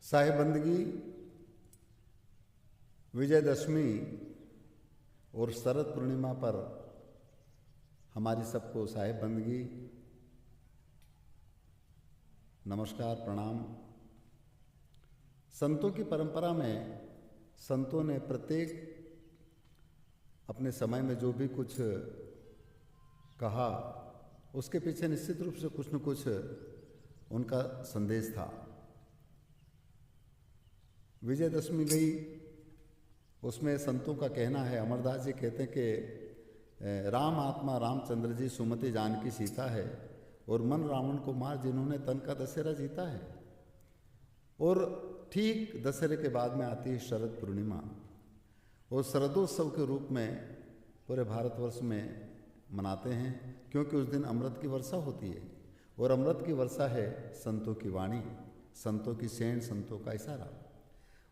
साहेबंदगी, विजयदशमी और शरद पूर्णिमा पर हमारी सबको साहेबंदगी, नमस्कार, प्रणाम। संतों की परंपरा में संतों ने प्रत्येक अपने समय में जो भी कुछ कहा, उसके पीछे निश्चित रूप से कुछ न कुछ उनका संदेश था। विजयदशमी गई, उसमें संतों का कहना है, अमरदास जी कहते हैं कि राम आत्मा रामचंद्र जी सुमति जानकी सीता है, और मन रावण को मार जिन्होंने तन का दशहरा जीता है। और ठीक दशहरे के बाद में आती है शरद पूर्णिमा, और शरदोत्सव के रूप में पूरे भारतवर्ष में मनाते हैं, क्योंकि उस दिन अमृत की वर्षा होती है, और अमृत की वर्षा है संतों की वाणी, संतों की सेंध, संतों का इशारा।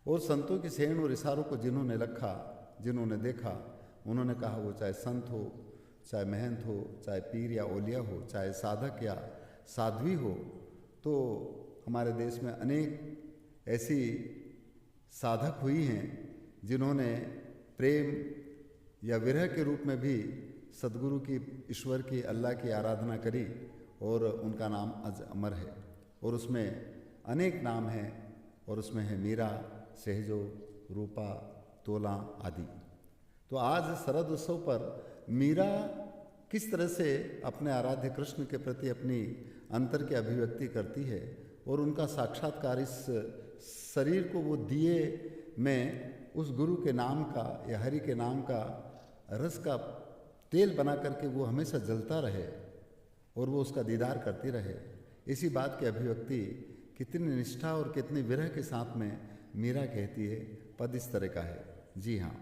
और संतों की सेंध और इशारों को जिन्होंने रखा, जिन्होंने देखा, उन्होंने कहा, वो चाहे संत हो, चाहे महंत हो, चाहे पीर या ओलिया हो, चाहे साधक या साध्वी हो, तो हमारे देश में अनेक ऐसी साधक हुई हैं जिन्होंने प्रेम या विरह के रूप में भी सद्गुरु की, ईश्वर की, अल्लाह की आराधना करी, और उनका नाम अज अमर है। और उसमें अनेक नाम हैं, और उसमें है मीरा, सहजो, रूपा, तोला आदि। तो आज शरद उत्सव पर मीरा किस तरह से अपने आराध्य कृष्ण के प्रति अपनी अंतर की अभिव्यक्ति करती है, और उनका साक्षात्कार इस शरीर को वो दिए में उस गुरु के नाम का या हरि के नाम का रस का तेल बना करके वो हमेशा जलता रहे और वो उसका दीदार करती रहे। इसी बात की अभिव्यक्ति कितनी निष्ठा और कितनी विरह के साथ में मीरा कहती है। पद इस तरह का है, जी हाँ।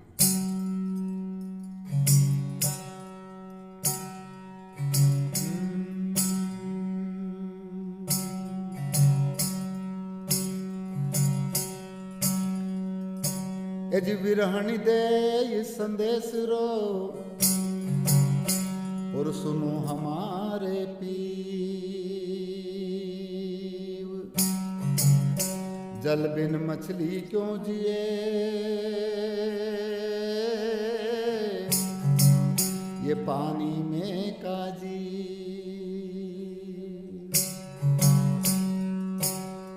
एज विरहणी दे संदेश रो, और सुनो हमारे पीव, जल बिन मछली क्यों जिए, ये पानी में काजी।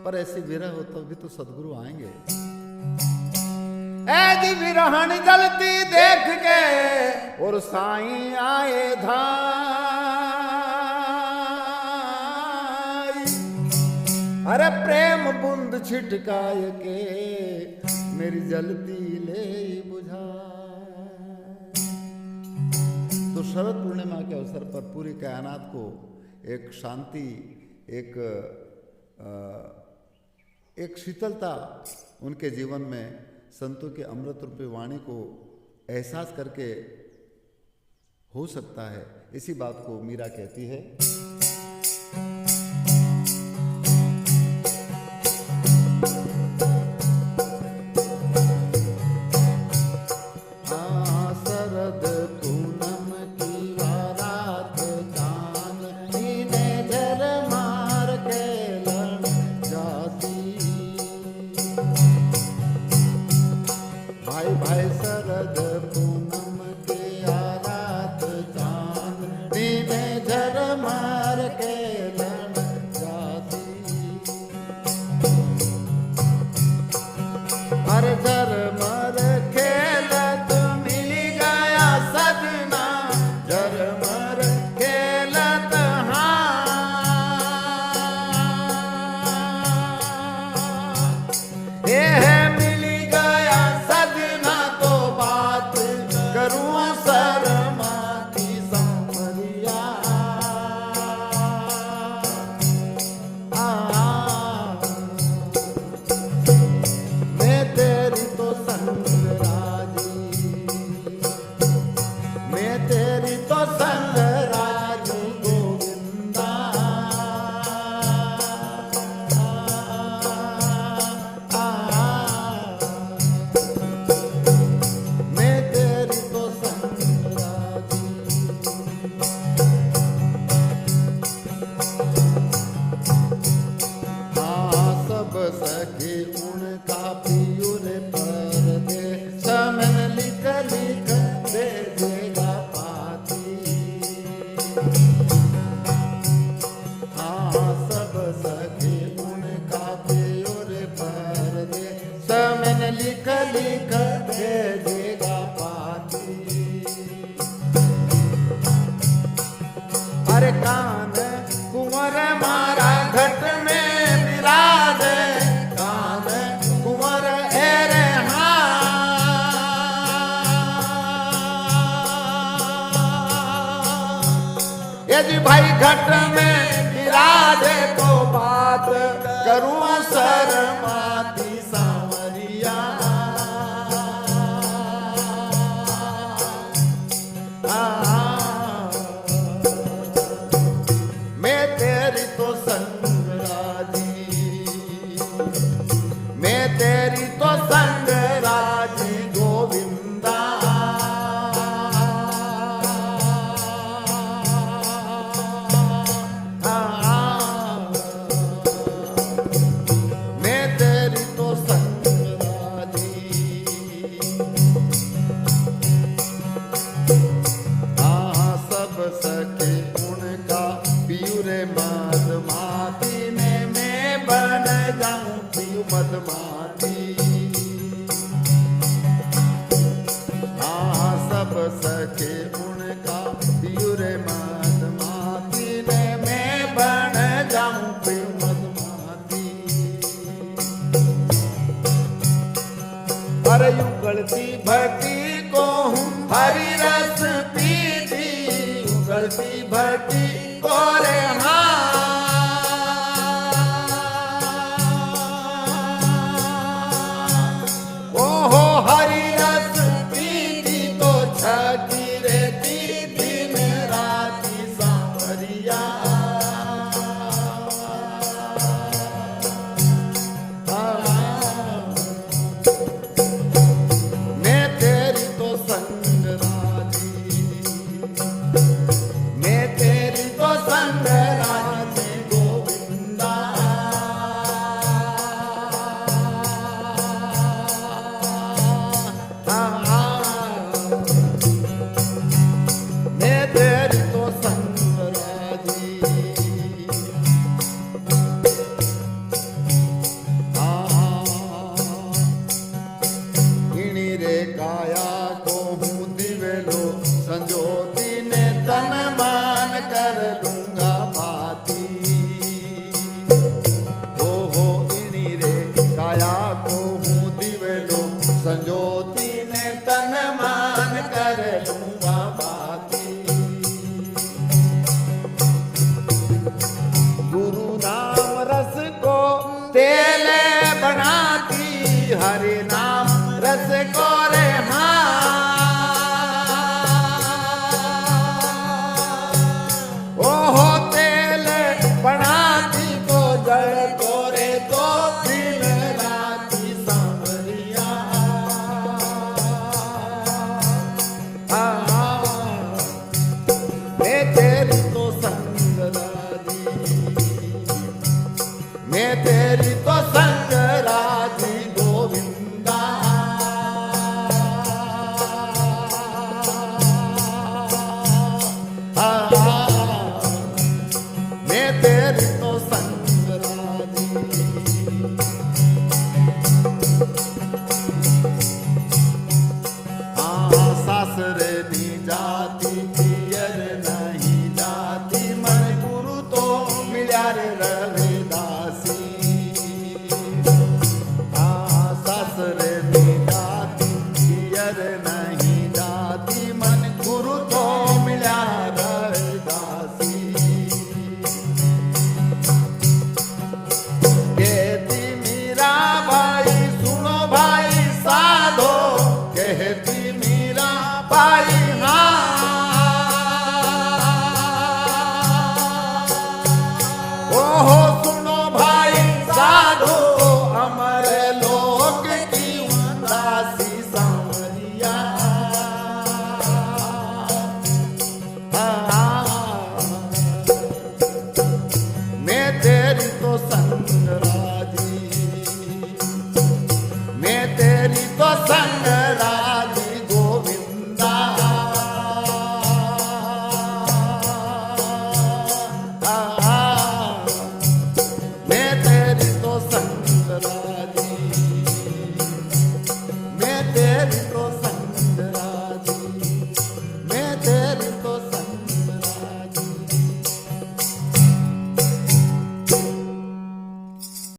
पर ऐसी विरह हो तो भी तो सदगुरु आएंगे। ऐसी विरहण जलती देख के, और साईं आए धाई, अरे प्रेम बूंद छिटकाय के, मेरी जलती ले बुझा। तो शरद पूर्णिमा के अवसर पर पूरी कायनात को एक शांति, एक शीतलता उनके जीवन में संतों के अमृत रूपी वाणी को एहसास करके हो सकता है। इसी बात को मीरा कहती है। भाई शरद पूनम के आरात चांदनी में झरमर सखी उनका पियुर परदेश में लिख लिख भेजेगा पाती। हाँ सब सखी उनका पियुर परदेश में लिख लिख भेजेगा पाती। अरे कान कुंवर मारा घट में विराज, कान कुंवर एरे यदि भाई घट में विराज तो बात करूं शर्माती सांवरिया। मैं तेरी तो संग राजी, मैं तेरी तो संग राजी गोविंदा। मैं तेरी तो संग राजी, सब सके उनका पियुरे मदमाती में मैं बन जाऊं पियु मदमाती। हाँ सब सके उनका पियुरे मदमाती में मैं बन जाऊं पियु मदमाती। अरे उगलती भक्ति को हूँ हरि रस पीती, उगलती भक्ति को रे ओहो हरि रस पीती तो छकी रहती दिन राती सांवरिया। मैं तेरी तो संग राजी, मैं तेरी तो संग राजी गोविंदा। मैं तेरी तो संग राजी, इनी रे काया को हूँ दिवेलो संजोती ने तन मान कर लूंगा भाती। हो इनी रे काया को हूँ दिवेलो संजोती ने तन मान कर लूंगा भाती। गुरु नाम रस को तेल बनाती, हरि नाम रस को रे ओहो तेल बनाती तो जल को रे तो दिन राती सांवरिया। मैं तेरी तो संग राजी, मैं तेरी तो संग